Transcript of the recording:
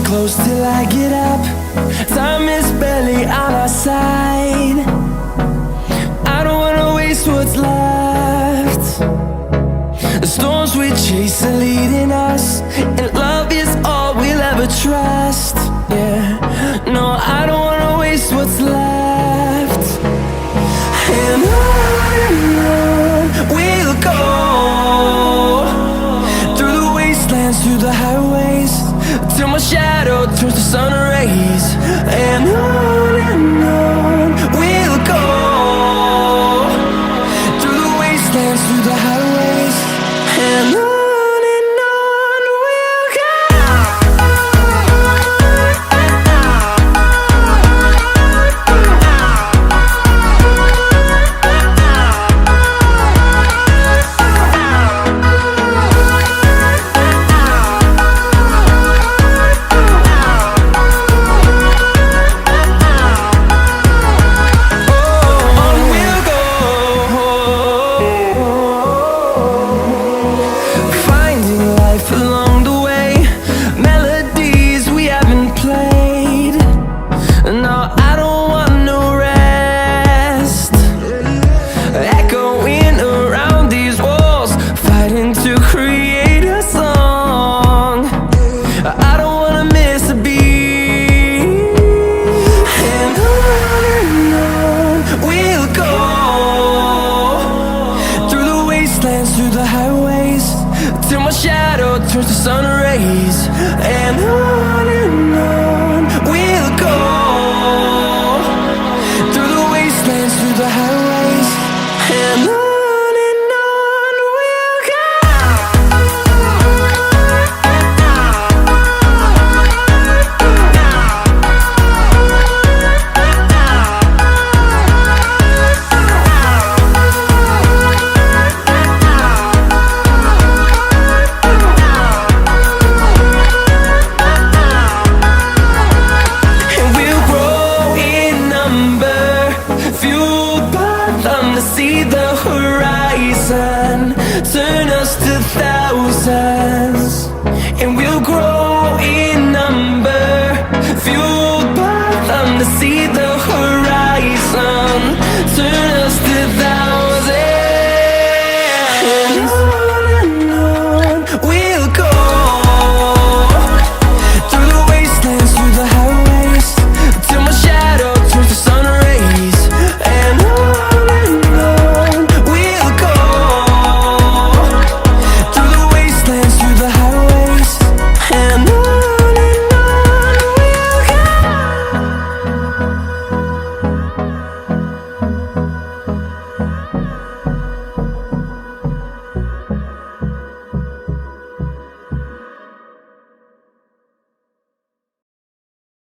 Close till I get up. Time is barely on our side. I don't wanna waste what's left. The storms we chase are leading us, and love is all we'll ever trust. Yeah, no, I don't wanna waste what's left. And on we'll go, through the wastelands, through the highways, till my shadow turns to sun rays. And on we'll go, through the wastelands, through the highways, and on we'll go. Through the highways, till my shadow turns to sun rays. And on we'll go, through the wastelands, through the highways, and on we'll go. See the horizon, turn us to thousands.